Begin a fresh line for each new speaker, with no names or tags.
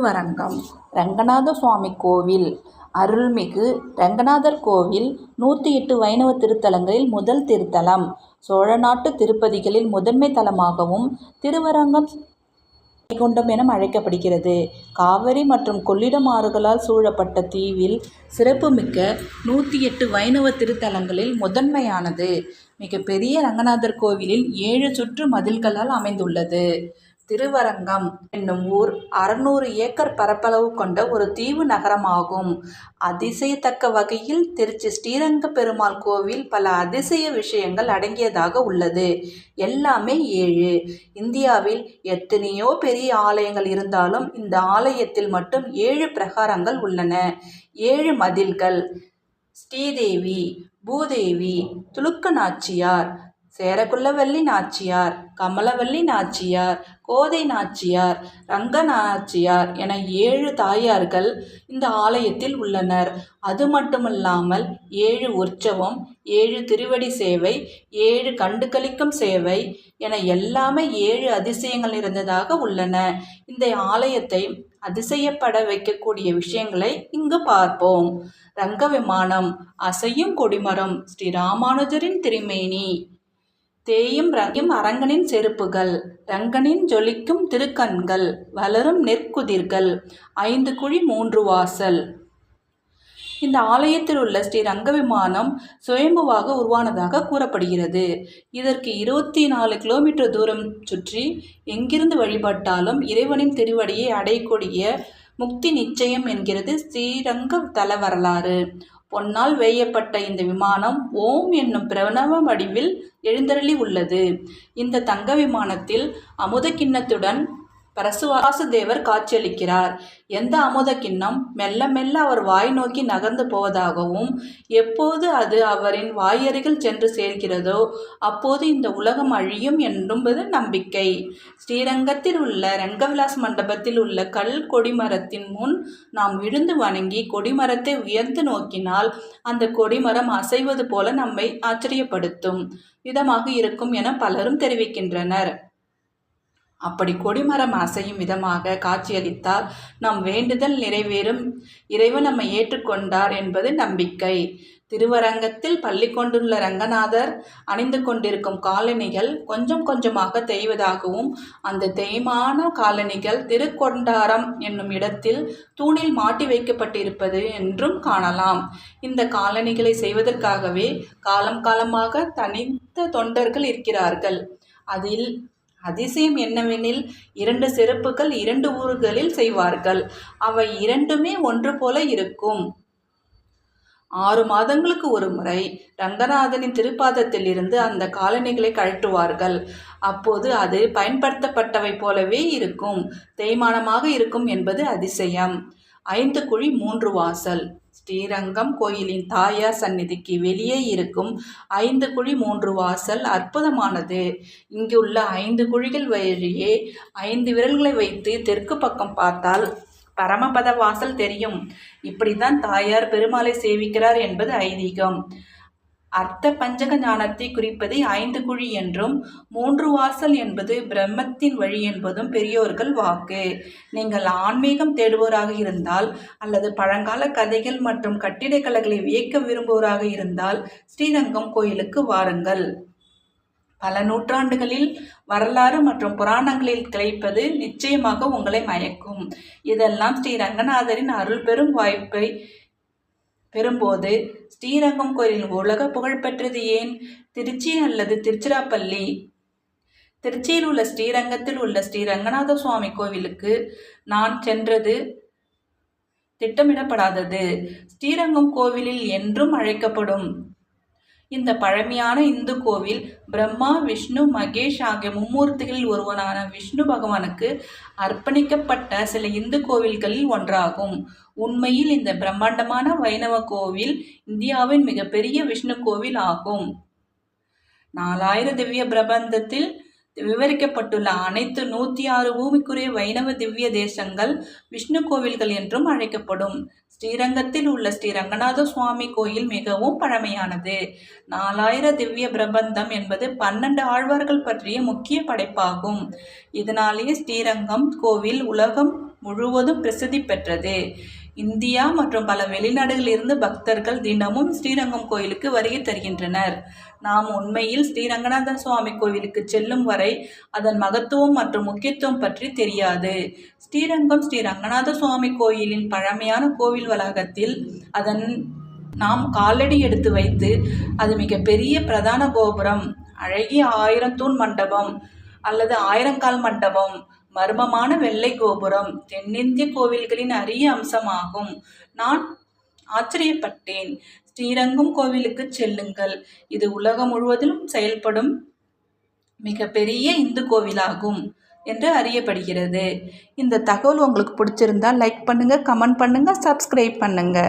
திருவரங்கம் ரங்கநாத சுவாமி கோவில் அருள்மிகு ரங்கநாதர் கோவில் 108 வைணவ திருத்தலங்களில் முதல் திருத்தலம். சோழநாட்டு திருப்பதிகளில் முதன்மை தலமாகவும் திருவரங்கம் வைகுண்டம் என அழைக்கப்படுகிறது. காவிரி மற்றும் கொள்ளிடம் ஆறுகளால் சூழப்பட்ட தீவில் சிறப்புமிக்க 108 வைணவ திருத்தலங்களில் முதன்மையானது. மிகப்பெரிய ரங்கநாதர் கோவிலில் 7 சுற்று மதில்களால் அமைந்துள்ளது. திருவரங்கம் என்னும் ஊர் 600 ஏக்கர் பரப்பளவு கொண்ட ஒரு தீவு நகரமாகும். அதிசயத்தக்க வகையில் திருச்சி ஸ்ரீரங்க பெருமாள் கோவில் பல அதிசய விஷயங்கள் அடங்கியதாக உள்ளது. எல்லாமே 7. இந்தியாவில் எத்தனையோ பெரிய ஆலயங்கள் இருந்தாலும் இந்த ஆலயத்தில் மட்டும் 7 பிரகாரங்கள் உள்ளன. 7 மதில்கள். ஸ்ரீதேவி, பூதேவி, துலுக்க நாச்சியார், சேரகுலவள்ளி நாச்சியார், கமலவள்ளி நாச்சியார், கோதை நாச்சியார், ரங்க நாச்சியார் என 7 தாயார்கள் இந்த ஆலயத்தில் உள்ளனர். அது மட்டுமல்லாமல் 7 உற்சவம், 7 திருவடி சேவை, 7 கண்டுகளிக்கும் சேவை என எல்லாமே 7 அதிசயங்கள் நிறைந்ததாக உள்ளன. இந்த ஆலயத்தை அதிசயப்பட வைக்கக்கூடிய விஷயங்களை இங்கு பார்ப்போம். ரங்க விமானம், அசையும் கொடிமரம், ஸ்ரீ ராமானுஜரின் திருமேனி, தேயும் அரங்கனின் செருப்புகள், ரங்கனின் ஜொலிக்கும் திருக்கண்கள், வளரும் நெற்குதிர்கள், 5 குழி 3 வாசல். இந்த ஆலயத்தில் உள்ள ஸ்ரீ ரங்க விமானம் சுயம்புவாக உருவானதாக கூறப்படுகிறது. இதற்கு 24 கிலோமீட்டர் தூரம் சுற்றி எங்கிருந்து வழிபட்டாலும் இறைவனின் திருவடியை அடையக்கூடிய முக்தி நிச்சயம் என்கிறது ஸ்ரீரங்க தல வரலாறு. பொன்னால் வேயப்பட்ட இந்த விமானம் ஓம் என்னும் பிரணவ வடிவில் எழுந்தருளி உள்ளது. இந்த தங்க விமானத்தில் அமுத கிண்ணத்துடன் பரசுவாசுதேவர் காட்சியளிக்கிறார். எந்த அமுத கிண்ணம் மெல்ல மெல்ல அவர் வாய் நோக்கி நகர்ந்து போவதாகவும் எப்போது அது அவரின் வாயருகில் சென்று சேர்கிறதோ அப்போது இந்த உலகம் அழியும் என்பது நம்பிக்கை. ஸ்ரீரங்கத்தில் உள்ள ரங்கவிலாஸ் மண்டபத்தில் உள்ள கல் கொடிமரத்தின் முன் நாம் விழுந்து வணங்கி கொடிமரத்தை உயர்ந்து நோக்கினால் அந்த கொடிமரம் அசைவது போல நம்மை ஆச்சரியப்படுத்தும் விதமாக இருக்கும் என பலரும் தெரிவிக்கின்றனர். அப்படி கொடிமரம் அசையும் விதமாக காட்சியளித்தால் நம் வேண்டுதல் நிறைவேறும், இறைவன் நம்மை ஏற்றுக்கொண்டார் என்பது நம்பிக்கை. திருவரங்கத்தில் பள்ளி கொண்டுள்ள ரங்கநாதர் அணிந்து கொண்டிருக்கும் காலணிகள் கொஞ்சம் கொஞ்சமாக தேய்வதாகவும் அந்த தேய்மான காலணிகள் திருக்கொண்டாரம் என்னும் இடத்தில் தூணில் மாட்டி வைக்கப்பட்டிருப்பது என்றும் காணலாம். இந்த காலணிகளை செய்வதற்காகவே காலம் காலமாக தனித்த தொண்டர்கள் இருக்கிறார்கள். அதில் அதிசயம் என்னவெனில் 2 செருப்புகள் 2 ஊர்களில் செய்வார்கள். அவை இரண்டுமே ஒன்று போல இருக்கும். 6 மாதங்களுக்கு ஒரு முறை ரங்கநாதனின் திருப்பாதத்தில் இருந்து அந்த காலணிகளை கழற்றுவார்கள். அப்போது அது பயன்படுத்தப்பட்டவை போலவே இருக்கும், தேய்மானமாக இருக்கும் என்பது அதிசயம். 5 குழி 3 வாசல். ஸ்ரீரங்கம் கோயிலின் தாயார் சந்நிதிக்கு வெளியே இருக்கும் 5 குழி 3 வாசல் அற்புதமானது. இங்குள்ள 5 குழிகள் வழியே 5 விரல்களை வைத்து தெற்கு பக்கம் பார்த்தால் பரமபத வாசல் தெரியும். இப்படித்தான் தாயார் பெருமாளை சேவிக்கிறார் என்பது ஐதீகம். அர்த்த பஞ்சக ஞானத்தை குறிப்பதை 5 குழி என்றும் 3 வாசல் என்பது பிரம்மத்தின் வழி என்பதும் பெரியோர்கள் வாக்கு. நீங்கள் ஆன்மீகம் தேடுவோராக இருந்தால் அல்லது பழங்கால கதைகள் மற்றும் கட்டிடக்கலைகளை வியக்க விரும்புவோராக இருந்தால் ஸ்ரீரங்கம் கோயிலுக்கு வாருங்கள். பல நூற்றாண்டுகளில் வரலாறு மற்றும் புராணங்களில் கிடைப்பது நிச்சயமாக உங்களை மயக்கும். இதெல்லாம் ஸ்ரீ ரங்கநாதரின் அருள் பெறும் வாய்ப்பை பெறும்போது ஸ்ரீரங்கம் கோயிலின் உலக புகழ்பெற்றது ஏன் திருச்சி அல்லது திருச்சிராப்பள்ளி? திருச்சியில் உள்ள ஸ்ரீரங்கத்தில் உள்ள ஸ்ரீ ரங்கநாத சுவாமி கோவிலுக்கு நான் சென்றது திட்டமிடப்படாதது. ஸ்ரீரங்கம் கோவிலில் என்றும் அழைக்கப்படும் இந்த பழமையான இந்து கோவில் பிரம்மா, விஷ்ணு, மகேஷ் ஆகிய மும்மூர்த்திகளில் ஒருவனான விஷ்ணு பகவானுக்கு அர்ப்பணிக்கப்பட்ட சில இந்து கோவில்களில் ஒன்றாகும். உண்மையில் இந்த பிரம்மாண்டமான வைணவ கோவில் இந்தியாவின் மிகப்பெரிய விஷ்ணு கோவில் ஆகும். 4000 திவ்ய பிரபந்தத்தில் விவரிக்கப்பட்டுள்ள அனைத்து 106 பூமிக்குரிய வைணவ திவ்ய தேசங்கள் விஷ்ணு கோவில்கள் என்றும் அழைக்கப்படும். ஸ்ரீரங்கத்தில் உள்ள ஸ்ரீ ரங்கநாத சுவாமி கோயில் மிகவும் பழமையானது. 4000 திவ்ய பிரபந்தம் என்பது 12 ஆழ்வார்கள் பற்றிய முக்கிய படைப்பாகும். இதனாலேயே ஸ்ரீரங்கம் கோவில் உலகம் முழுவதும் பிரசித்தி பெற்றது. இந்தியா மற்றும் பல வெளிநாடுகளிலிருந்து பக்தர்கள் தினமும் ஸ்ரீரங்கம் கோயிலுக்கு வருகை தருகின்றனர். நாம் உண்மையில் ஸ்ரீரங்கநாத சுவாமி கோவிலுக்கு செல்லும் வரை அதன் மகத்துவம் மற்றும் முக்கியத்துவம் பற்றி தெரியாது. ஸ்ரீரங்கம் ஸ்ரீ ரங்கநாத சுவாமி கோயிலின் பழமையான கோவில் வளாகத்தில் நாம் காலடி எடுத்து வைத்து அது மிக பெரிய பிரதான கோபுரம், அழகிய 1000 தூண் மண்டபம் அல்லது 1000 கால் மண்டபம், மர்மமான வெள்ளை கோபுரம் தென்னிந்திய கோவில்களின் அரிய அம்சமாகும். நான் ஆச்சரியப்பட்டேன். ஸ்ரீரங்கம் கோவிலுக்கு செல்லுங்கள். இது உலகம் முழுவதிலும் செயல்படும் மிக பெரிய இந்து கோவிலாகும் என்று அறியப்படுகிறது. இந்த தகவல் உங்களுக்கு பிடிச்சிருந்தா லைக் பண்ணுங்க, கமெண்ட் பண்ணுங்க, சப்ஸ்கிரைப் பண்ணுங்க.